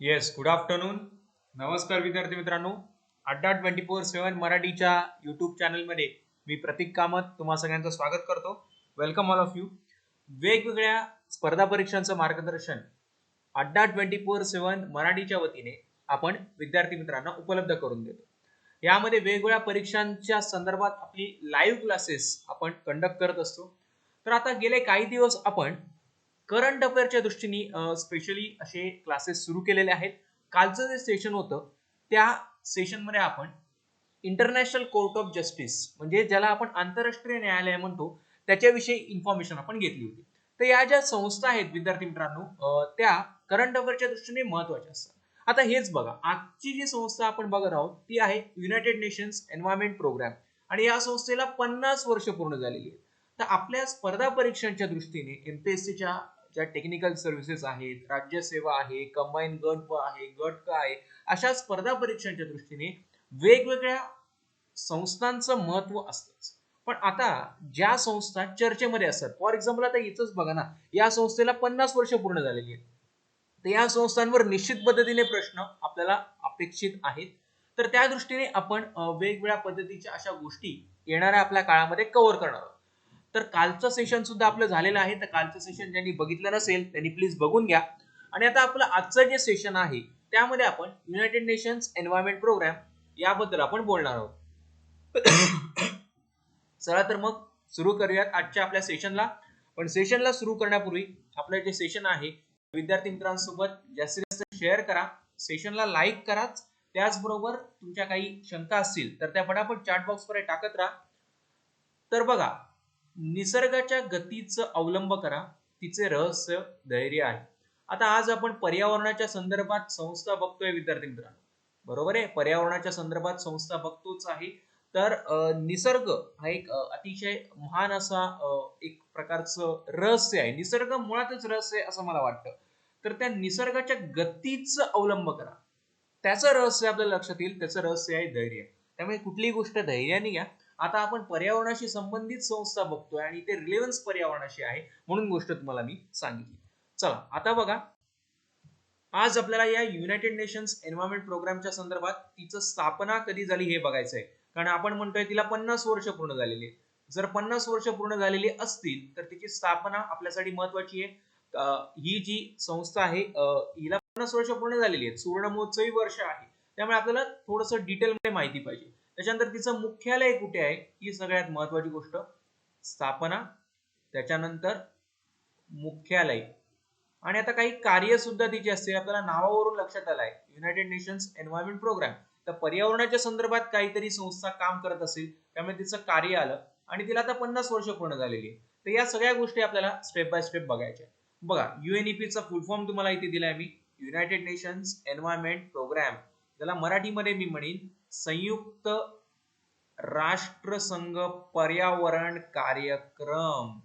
Yes, good afternoon. नमस्कार विद्यार्थी मित्रांनो. अड्डा 24/7 मराठीच्या युट्यूब चॅनलमध्ये मी प्रतीक कामत तुम्हा सगळ्यांचं स्वागत करतो. Welcome all of you. वेगवेगळ्या स्पर्धा परीक्षांचं मार्गदर्शन अड्डा 24/7 मराठीच्या वतीने आपण विद्यार्थी मित्रांना उपलब्ध करून देतो. यामध्ये वेगवेगळ्या परीक्षांच्या संदर्भात आपली लाईव्ह क्लासेस आपण कंडक्ट करत असतो. तर आता गेले काही दिवस आपण करंट अफेअरच्या दृष्टीने स्पेशली असे क्लासेस सुरू केलेले आहेत. कालचं जे सेशन होतं त्या सेशनमध्ये आपण इंटरनॅशनल कोर्ट ऑफ जस्टिस म्हणजे ज्याला आपण आंतरराष्ट्रीय न्यायालय म्हणतो त्याच्याविषयी इन्फॉर्मेशन आपण घेतली होती. तर या ज्या संस्था आहेत विद्यार्थी मित्रांनो त्या करंट अफेअरच्या दृष्टीने महत्वाच्या असतात. आता हेच बघा, आजची जी संस्था आपण बघत आहोत ती आहे युनायटेड नेशन्स एन्व्हायरमेंट प्रोग्राम आणि या संस्थेला 50 वर्ष पूर्ण झालेली आहेत. तर आपल्या स्पर्धा परीक्षांच्या दृष्टीने एमपीएससीच्या ज्या टेक्निकल सर्व्हिसेस आहेत, राज्यसेवा आहे, कंबाईन गट आहे, गट का आहे, अशा स्पर्धा परीक्षांच्या दृष्टीने वेगवेगळ्या संस्थांचं महत्व असतंच. पण आता ज्या संस्था चर्चेमध्ये असतात, फॉर एक्झाम्पल आता इथंच बघा ना, या संस्थेला 50 वर्ष पूर्ण झालेली आहेत. तर या संस्थांवर निश्चित पद्धतीने प्रश्न आपल्याला अपेक्षित आहेत. तर त्या दृष्टीने आपण वेगवेगळ्या पद्धतीच्या अशा गोष्टी येणाऱ्या आपल्या काळामध्ये कव्हर करणार आहोत. तर कालचं सेशन सुद्धा आपलं झालेलं आहे. तर कालचं सेशन ज्यांनी बघितलं नसेल त्यांनी प्लीज बघून घ्या. आणि आता आपलं आजचं जे सेशन आहे त्यामध्ये आपण युनायटेड नेशन्स एन्व्हायरमेंट प्रोग्राम याबद्दल आपण बोलणार आहोत. चला तर मग सुरू करूयात आजच्या आपल्या सेशनला. पण सेशनला सुरू करण्यापूर्वी आपलं जे सेशन आहे विद्यार्थी मित्रांसोबत जास्तीत जास्त शेअर करा, सेशनला लाईक करा. त्याचबरोबर तुमच्या काही शंका असतील तर त्या फटाफट चॅट बॉक्सवर टाकत राहा. तर बघा, निसर्गाच्या गतीचं अवलंब करा, तिचे रहस्य धैर्य आहे. आता आज आपण पर्यावरणाच्या संदर्भात संस्था बघतोय विद्यार्थी मित्रांनो, बरोबर आहे, पर्यावरणाच्या संदर्भात संस्था बघतोच आहे. तर निसर्ग हा एक अतिशय महान असा एक प्रकारचं रहस्य आहे. निसर्ग मुळातच रहस्य आहे असं मला वाटतं. तर त्या निसर्गाच्या गतीचं अवलंब करा, त्याचं रहस्य आपल्याला लक्षात येईल. त्याचं रहस्य आहे धैर्य. त्यामुळे कुठलीही गोष्ट धैर्याने घ्या. आता आपण पर्यावरणाशी संबंधित संस्था बघतोय आणि ते रिलेव्हन्स पर्यावरणाशी आहे म्हणून गोष्ट तुम्हाला मी सांगितली. चला आता बघा, आज आपल्याला या युनायटेड नेशन्स एन्व्हायरमेंट प्रोग्रामच्या संदर्भात तिचं स्थापना कधी झाली हे बघायचं आहे. कारण आपण म्हणतोय तिला 50 वर्ष पूर्ण झालेली आहे. जर 50 वर्ष पूर्ण झालेली असतील तर तिची स्थापना आपल्यासाठी महत्वाची आहे. ही जी संस्था आहे हिला 50 वर्ष पूर्ण झालेली आहेत, सुवर्ण महोत्सवी वर्ष आहे. त्यामुळे आपल्याला थोडंसं डिटेलमध्ये माहिती पाहिजे. त्याच्यानंतर तिचं मुख्यालय कुठे आहे ही सगळ्यात महत्वाची गोष्ट. स्थापना, त्याच्यानंतर मुख्यालय आणि आता काही कार्य सुद्धा तिची असते. आपल्याला नावावरून लक्षात आलंय युनायटेड नेशन्स एन्व्हायरमेंट प्रोग्राम. तर पर्यावरणाच्या संदर्भात काहीतरी संस्था काम करत असेल त्यामुळे तिचं कार्य आलं आणि तिला आता 50 वर्ष पूर्ण झालेली आहे. तर या सगळ्या गोष्टी आपल्याला स्टेप बाय स्टेप बघायच्या. बघा, युएनईपीचा फुल फॉर्म तुम्हाला इथे दिलाय मी, युनायटेड नेशन्स एन्व्हायरमेंट प्रोग्राम, ज्याला मराठीमध्ये मी म्हणेन संयुक्त राष्ट्रसंघ पर्यावरण कार्यक्रम.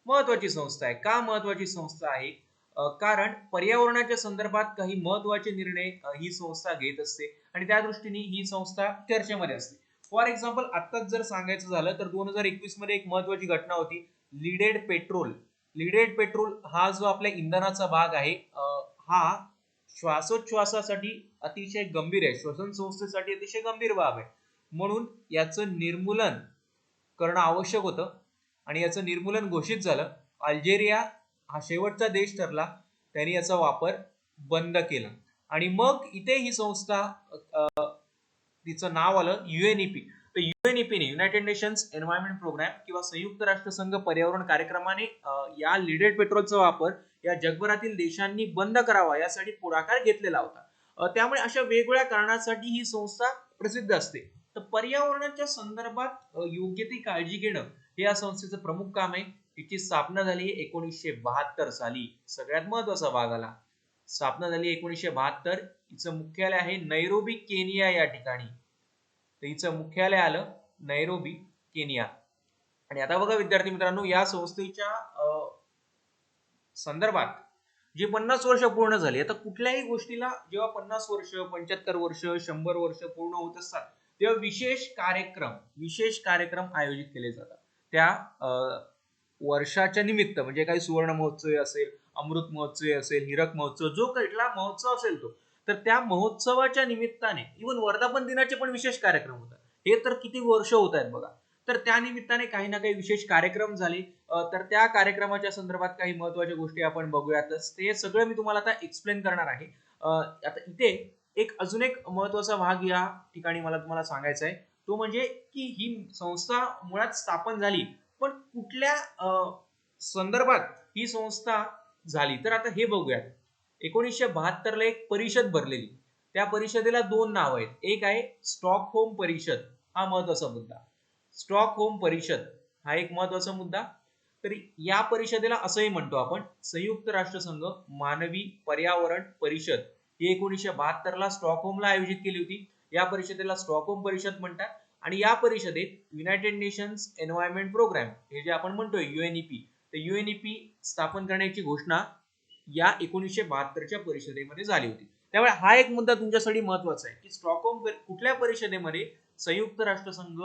महत्वाची संस्था आहे. का महत्वाची संस्था आहे? कारण पर्यावरणाच्या संदर्भात काही महत्वाचे निर्णय ही संस्था घेत असते आणि त्या दृष्टीने ही संस्था चर्चेमध्ये असते. फॉर एक्झाम्पल आत्ताच जर सांगायचं झालं तर 2021 मध्ये एक महत्वाची घटना होती, लिडेड पेट्रोल. लिडेड पेट्रोल हा जो आपल्या इंधनाचा भाग आहे हा श्वासोच्छवासासाठी अतिशय गंभीर आहे, श्वसन संस्थेसाठी अतिशय गंभीर बाब आहे. म्हणून याचं निर्मूलन करणं आवश्यक होतं आणि याचं निर्मूलन घोषित झालं. अल्जेरिया हा शेवटचा देश ठरला, त्यांनी याचा वापर बंद केला आणि मग इथे ही संस्था तिचं नाव आलं युएनईपी. तर युएनईपीने युनायटेड नेशन्स एन्व्हायरमेंट प्रोग्राम किंवा संयुक्त राष्ट्रसंघ पर्यावरण कार्यक्रमाने या लिडेड पेट्रोलचा वापर या जगभरातील देशांनी बंद करावा यासाठी पुढाकार घेतलेला होता. त्यामुळे अशा वेगवेगळ्या कारणासाठी ही संस्था प्रसिद्ध असते. तर पर्यावरणाच्या संदर्भात योग्य ती काळजी घेणं हे या संस्थेचं प्रमुख काम आहे. तिची स्थापना झाली 1972 साली. सगळ्यात महत्वाचा भाग आला, स्थापना झाली 1972. हिचं मुख्यालय आहे नैरोबी केनिया या ठिकाणी. तर हिचं मुख्यालय आलं नैरोबी केनिया. आणि आता बघा विद्यार्थी मित्रांनो, या संस्थेच्या संदर्भात जी 50 वर्ष पूर्ण झाली, आता कुठल्याही गोष्टीला जेव्हा 50 वर्ष, 75 वर्ष, 100 वर्ष पूर्ण होत असतात तेव्हा विशेष कार्यक्रम आयोजित केले जातात त्या वर्षाच्या निमित्त. म्हणजे काही सुवर्ण महोत्सव असेल, अमृत महोत्सव असेल, हिरक महोत्सव, जो कुठला महोत्सव असेल तो. तर त्या महोत्सवाच्या निमित्ताने इव्हन वर्धापन दिनाचे पण विशेष कार्यक्रम होतात. हे तर किती वर्ष होत आहेत बघा. तर त्या निमित्ताने काही ना काही विशेष कार्यक्रम झाले. तर त्या कार्यक्रमाच्या संदर्भात काही महत्त्वाच्या गोष्टी आपण बघूयातच. ते सगळं मी तुम्हाला आता एक्सप्लेन करणार आहे. आता इथे अजून एक महत्त्वाचा भाग या ठिकाणी मला तुम्हाला सांगायचा आहे. तो म्हणजे की ही संस्था मुळात स्थापन झाली, पण कुठल्या संदर्भात ही संस्था झाली, तर आता हे बघूयात. 1972 ला एक परिषद भरलेली. त्या परिषदेला 2 नाव आहेत. एक आहे स्टॉकहोम परिषद, हा महत्त्वाचा मुद्दा. स्टॉकहोम परिषद हा एक महत्त्वाचा मुद्दा. तर या परिषदेला असंही म्हणतो आपण संयुक्त राष्ट्रसंघ मानवी पर्यावरण परिषद. ही 1972 ला स्टॉकहोमला आयोजित केली होती. या परिषदेला स्टॉकहोम परिषद म्हणतात. आणि या परिषदेत युनायटेड नेशन्स एन्व्हायरमेंट प्रोग्राम, हे जे आपण म्हणतोय युएनईपी, तर युएनईपी स्थापन करण्याची घोषणा या 1972च्या परिषदेमध्ये झाली होती. त्यामुळे हा एक मुद्दा तुमच्यासाठी महत्त्वाचा आहे की स्टॉकहोम कुठल्या परिषदेमध्ये संयुक्त राष्ट्रसंघ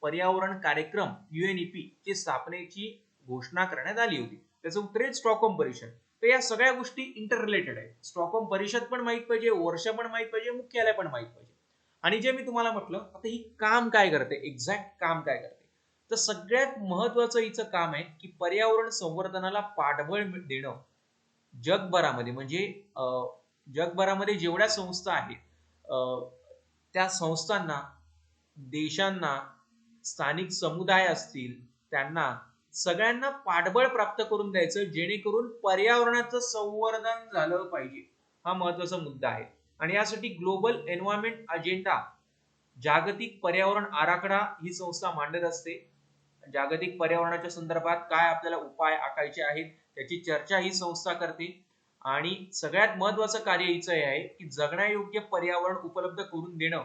पर्यावरण कार्यक्रम युएनईपी ची स्थापनेची घोषणा करण्यात आली होती. त्याचं उत्तर आहे स्टॉकहोम परिषद. तर या सगळ्या गोष्टी इंटर रिलेटेड आहेत. स्टॉकहोम परिषद पण माहित पाहिजे, वर्ष पण माहित पाहिजे, मुख्यालय पण माहित पाहिजे. आणि जे मी तुम्हाला म्हटलं, आता ही काम काय करते, एक्झॅक्ट काम काय करते, तर सगळ्यात महत्वाचं हिचं काम आहे की पर्यावरण संवर्धनाला पाठबळ देणं. जगभरामध्ये म्हणजे जगभरामध्ये जेवढ्या संस्था आहेत त्या संस्थांना, देशांना, स्थानिक समुदाय असतील, त्यांना सगळ्यांना पाठबळ प्राप्त करून द्यायचं, जेणेकरून पर्यावरणाचं संवर्धन झालं पाहिजे. हा महत्वाचा मुद्दा आहे. आणि यासाठी ग्लोबल एन्व्हायरमेंट अजेंडा, जागतिक पर्यावरण आराखडा ही संस्था मांडत असते. जागतिक पर्यावरणाच्या संदर्भात काय आपल्याला उपाय आखायचे आहेत त्याची चर्चा ही संस्था करते. आणि सगळ्यात महत्वाचं कार्य हिचं हे आहे की जगण्यायोग्य पर्यावरण उपलब्ध करून देणं,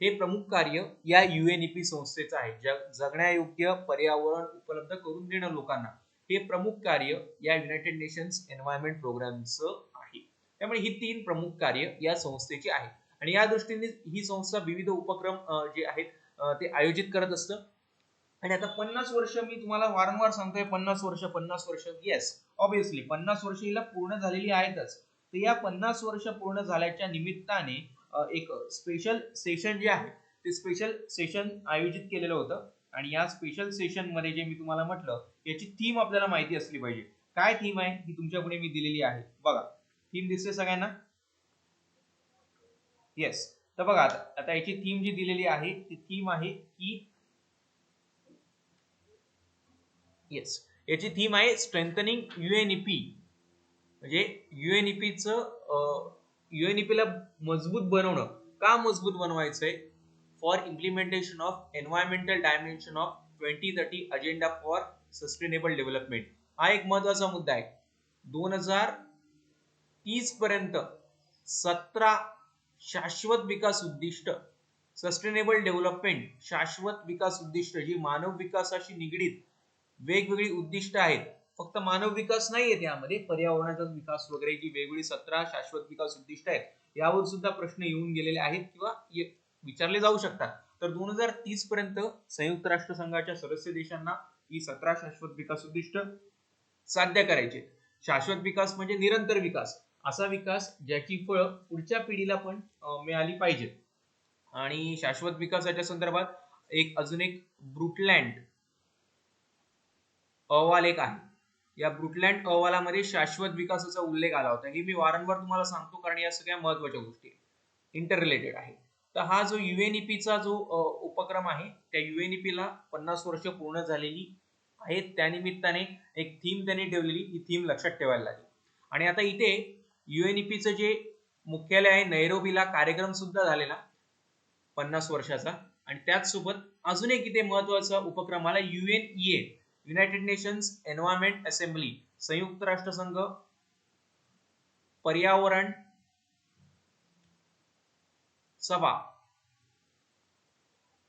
हे प्रमुख कार्य या युएनईपी संस्थेचं आहे. जगण्यायोग्य पर्यावरण उपलब्ध करून देणं लोकांना, हे प्रमुख कार्य या युनायटेड नेशन्स एन्व्हायरमेंट प्रोग्रामचं आहे. त्यामुळे ही 3 प्रमुख कार्य या संस्थेची आहेत. आणि या दृष्टीने ही संस्था विविध उपक्रम जे आहेत ते आयोजित करत असतं. आणि आता 50 वर्ष मी तुम्हाला वारंवार सांगतोय, 50 वर्ष. येस, ऑब्विसली 50 वर्ष हिला पूर्ण झालेली आहेतच. तर या 50 वर्ष पूर्ण झाल्याच्या निमित्ताने एक स्पेशल सेशन जे आहे ते स्पेशल सेशन आयोजित केलेलं होतं. आणि या स्पेशल सेशन मध्ये जे मी तुम्हाला म्हटलं, याची थीम आपल्याला माहिती असली पाहिजे. काय थीम आहे ही तुमच्या पुढे मी दिलेली आहे. बघा, थीम दिसते सगळ्यांना? येस. तर बघा, आता याची थीम जी दिलेली आहे ती थीम आहे की येस, याची थीम आहे स्ट्रेंथनिंग युएनईपी. म्हणजे युएनईपीला मजबूत बनवणं. का मजबूत बनवायचंय? For implementation of environmental dimension of 2030 agenda for sustainable development. हा एक महत्वाचा मुद्दा आहे. 2030 पर्यंत 17 शाश्वत विकास उद्दिष्ट, सस्टेनेबल डेव्हलपमेंट, शाश्वत विकास उद्दिष्ट, जी मानव विकासाशी निगडीत वेगवेगळी उद्दिष्ट आहेत. फक्त मानव विकास नाहीये त्यामध्ये, पर्यावरणाचा विकास वगैरे, जी वेगवेगळी 17 शाश्वत विकास उद्दिष्ट आहेत, यावर सुद्धा प्रश्न येऊन गेलेले आहेत किंवा विचारले जाऊ शकतात. तर 2030 पर्यंत संयुक्त राष्ट्रसंघाच्या सदस्य देशांना ही 17 शाश्वत विकास उद्दिष्ट साध्य करायचे. शाश्वत विकास म्हणजे निरंतर विकास, असा विकास ज्याची फळ पुढच्या पिढीला पण मिळाली पाहिजेत. आणि शाश्वत विकासाच्या संदर्भात अजून एक ब्रुटलँड अहवाल एक आहे. या ब्रुटलँड अहवालामध्ये शाश्वत विकासाचा उल्लेख आला होता. हे मी वारंवार तुम्हाला सांगतो कारण या सगळ्या महत्वाच्या गोष्टी इंटर रिलेटेड आहे. तर हा जो युएनईपीचा जो उपक्रम आहे, त्या युएनईपीला 50 वर्ष पूर्ण झालेली आहेत. त्यानिमित्ताने एक थीम त्यांनी ठेवलेली, ही थीम लक्षात ठेवायला लागली. आणि आता इथे युएनईपीचं जे मुख्यालय आहे नैरोबीला कार्यक्रम सुद्धा झालेला 50 वर्षाचा. आणि त्याचसोबत अजून एक इथे महत्वाचा उपक्रम आला, युएनईए, युनायटेड नेशन्स एन्व्हायरमेंट असेंब्ली, संयुक्त राष्ट्रसंघ पर्यावरण सभा,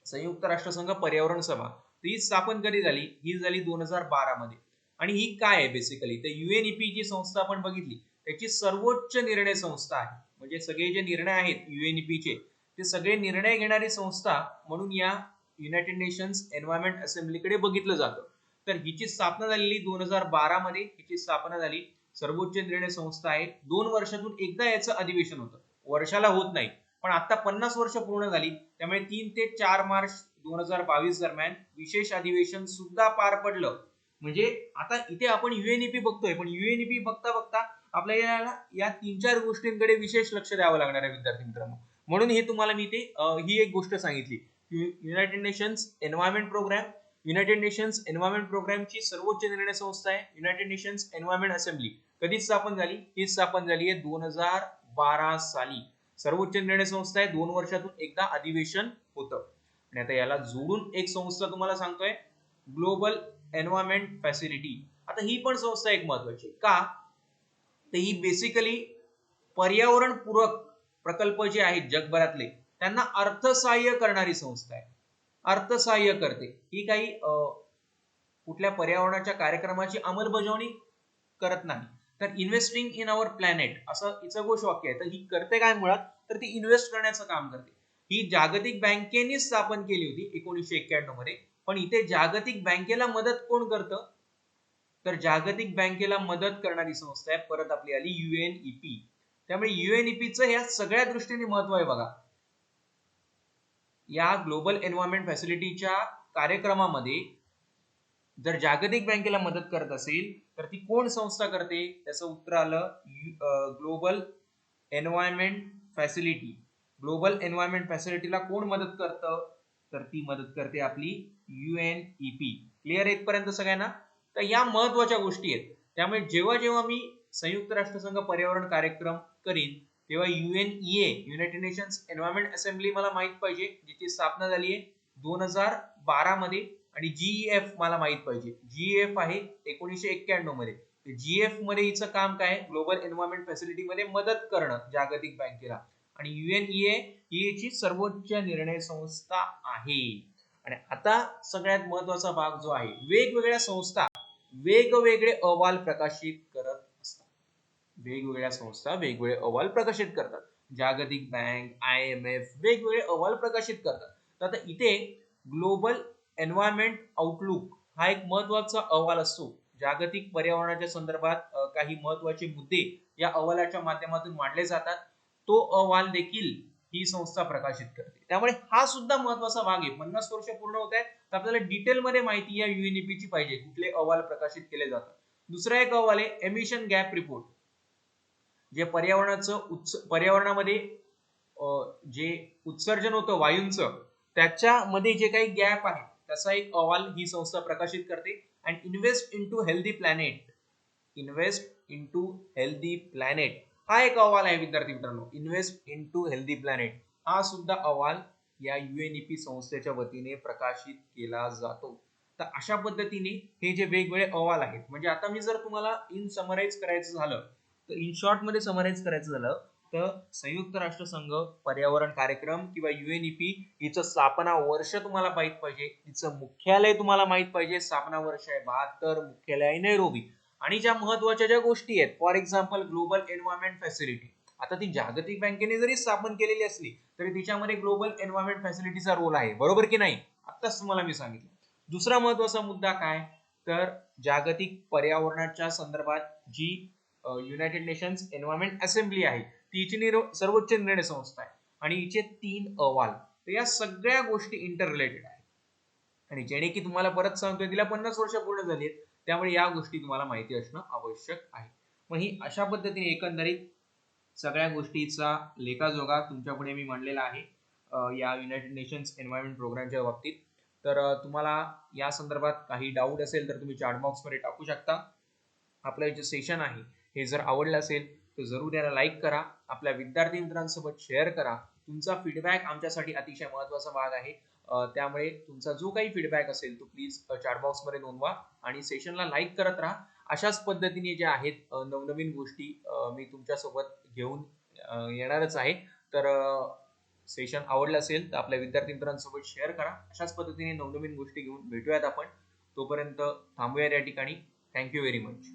संयुक्त राष्ट्रसंघ पर्यावरण सभा. ही स्थापन कधी झाली? ही झाली 2012 मध्ये. आणि ही काय आहे बेसिकली? तर युएनईपी जी संस्था आपण बघितली, त्याची सर्वोच्च निर्णय संस्था आहे. म्हणजे सगळे जे निर्णय आहेत युएनईपीचे, ते सगळे निर्णय घेणारी संस्था म्हणून या युनायटेड नेशन्स एन्व्हायरमेंट असेंब्लीकडे बघितलं जातं. तर हिची स्थापना झालेली 2012 मध्ये हिची स्थापना झाली. सर्वोच्च निर्णय संस्था आहे. 2 वर्षातून एकदा याचं अधिवेशन होतं. वर्षाला होत नाही, पण आता 50 वर्ष पूर्ण झाली, त्यामुळे 3 ते 4 मार्च 2022 दरम्यान विशेष अधिवेशन सुद्धा पार पडलं. म्हणजे आता इथे आपण युएनईपी बघतोय, पण युएनईपी बघता बघता आपल्याला या 3-4 गोष्टींकडे विशेष लक्ष द्यावं लागणार आहे विद्यार्थी मित्रांनो. म्हणून हे तुम्हाला मी ते ही एक गोष्ट सांगितली. United Nations Environment Programme, United Nations Environment प्रोग्रामची सर्वोच्च निर्णय संस्था आहे युनायटेड नेशन्स एन्व्हायरमेंट असेंब्ली. कधी स्थापन झाली? ही स्थापन झाली आहे 2012 साली. सर्वोच्च निर्णय संस्था आहे, 2 वर्षातून एकदा अधिवेशन होतं. आणि आता याला जोडून एक संस्था तुम्हाला सांगतोय, ग्लोबल एन्व्हायरमेंट फॅसिलिटी. आता ही पण संस्था एक महत्वाची का, तर ही बेसिकली पर्यावरण पूरक प्रकल्प जे आहेत जगभरातले त्यांना अर्थसहाय्य करणारी संस्था आहे. अर्थसहाय्य करते. ही काही कुठल्या पर्यावरणाच्या कार्यक्रमाची अंमलबजावणी करत नाही, तर इन्व्हेस्टिंग इन आवर प्लॅनेट असं हिचं घोषवाक्य आहे. तर ही करते काय मुळात, तर ती इन्व्हेस्ट करण्याचं काम करते. ही जागतिक बँकेने स्थापन केली होती 1991 मध्ये. पण इथे जागतिक बँकेला मदत कोण करतं, तर जागतिक बँकेला मदत करणारी संस्था आहे परत आपली आली युएनईपी. त्यामुळे युएनईपीचं ह्या सगळ्या दृष्टीने महत्व आहे बघा. या ग्लोबल एन्व्हायरमेंट फॅसिलिटीच्या कार्यक्रमामध्ये जर जागतिक बँकेला मदत करत असेल तर ती कोण संस्था करते, त्याचं उत्तर आलं global environment facility. Global environment फॅसिलिटीला कोण मदत करतं, तर ती मदत करते आपली युएनईपी. क्लिअर इथपर्यंत सगळ्यांना? तर या महत्वाच्या गोष्टी आहेत. त्यामुळे जेव्हा जेव्हा मी संयुक्त राष्ट्रसंघ पर्यावरण कार्यक्रम करीन तेव्हा युएनईए युनायटेड नेशन्स एन्व्हायरमेंट असेंब्ली मला माहित पाहिजे, जिची स्थापना झाली आहे 2012 मध्ये. आणि जीईएफ मला माहित पाहिजे, जीईएफ आहे 1991 मध्ये. जीएफ मध्ये हिचं काम काय, ग्लोबल एन्व्हायरमेंट फॅसिलिटी मध्ये मदत करणं जागतिक बँकेला. आणि युएनईए ही याची सर्वोच्च निर्णय संस्था आहे. आणि आता सगळ्यात महत्वाचा भाग जो आहे, वेगवेगळ्या संस्था वेगवेगळे अहवाल प्रकाशित करत असतात. वेगवेगळ्या संस्था वेगवेगळे अहवाल प्रकाशित करतात. जागतिक बँक, IMF वेगवेगळे अहवाल प्रकाशित करतात. तर आता इथे ग्लोबल एन्व्हायरमेंट आउटलुक हा एक महत्वाचा अहवाल असतो. जागतिक पर्यावरणाच्या संदर्भात काही महत्वाचे मुद्दे या अहवालाच्या माध्यमातून मांडले जातात. तो अहवाल देखील ही संस्था प्रकाशित करते. त्यामुळे हा सुद्धा महत्वाचा भाग आहे. 50 वर्ष पूर्ण होत आहे, तर आपल्याला डिटेल मध्ये माहिती या युएनईपी ची पाहिजे, कुठले अहवाल प्रकाशित केले जातात. दुसरा एक अहवाल आहे एमिशन गॅप रिपोर्ट. जे पर्यावरणामध्ये जे उत्सर्जन होतं वायूंचं, त्याच्यामध्ये जे काही गॅप आहे त्याचा एक अहवाल ही संस्था प्रकाशित करते. And invest into healthy planet, invest into healthy planet हा एक अहवाल आहे विद्यार्थी मित्रांनो. इन्व्हेस्ट इनटू हेल्दी प्लॅनेट हा सुद्धा अहवाल या युएनईपी संस्थेच्या वतीने प्रकाशित केला जातो. तर अशा पद्धतीने हे जे वेगवेगळे अहवाल आहेत, म्हणजे आता मी जर तुम्हाला इन समराइज करायचं झालं, तर इन शॉर्ट मध्ये समराइज करायचं झालं तर संयुक्त राष्ट्रसंघ पर्यावरण कार्यक्रम किंवा युएनईपी हिचं स्थापना वर्ष तुम्हाला माहित पाहिजे, तिचं मुख्यालय तुम्हाला माहित पाहिजे. स्थापना वर्ष आहे 72, मुख्यालय आहे नैरोबी. आणि ज्या महत्वाच्या ज्या गोष्टी आहेत, for example global environment facility, आता ती जागतिक बँकेने जरी स्थापन केलेली असली तरी तिच्यामध्ये ग्लोबल एन्व्हायरमेंट फॅसिलिटीचा रोल आहे, बरोबर की नाही? आताच तुम्हाला मी सांगितलं. दुसरा महत्वाचा मुद्दा काय, तर जागतिक पर्यावरणाच्या संदर्भात जी युनायटेड नेशन्स एन्व्हायरमेंट असेंब्ली आहे तिची सर्वोच्च निर्णय संस्था आहे आणि हिचे 3 अहवाल. तर या सगळ्या गोष्टी इंटर रिलेटेड आहेत. आणि जेणे की तुम्हाला परत सांगतोय, तिला 50 वर्ष पूर्ण झाली आहेत, त्यामुळे या गोष्टी तुम्हाला माहिती असणं आवश्यक आहे. मग ही अशा पद्धतीने एकंदरीत सगळ्या गोष्टीचा लेखाजोखा तुमच्या पुढे मी मांडलेला आहे या युनायटेड नेशन्स एन्व्हायरमेंट प्रोग्रामच्या बाबतीत. तर तुम्हाला या संदर्भात काही डाऊट असेल तर तुम्ही चॅट बॉक्स मध्ये टाकू शकता. आपलं जे सेशन आहे हे जर आवडलं असेल तर जरूर याला लाईक करा, आपल्या विद्यार्थी मित्रांसोबत शेअर करा. तुमचा फीडबॅक आमच्यासाठी अतिशय महत्त्वाचा भाग आहे. त्यामुळे तुमचा जो काही फीडबॅक असेल तो प्लीज चॅट बॉक्स मध्ये नोंदवा आणि सेशनला लाईक करत राहा. अशाच पद्धतीने जे आहेत नवनवीन गोष्टी मी तुमच्यासोबत घेऊन येणारच आहे. तर सेशन आवडलं असेल तर आपल्या विद्यार्थी मित्रांसोबत शेअर करा. अशाच पद्धतीने नवनवीन गोष्टी घेऊन भेटूयात आपण. तोपर्यंत थांबूया या ठिकाणी. Thank you very much.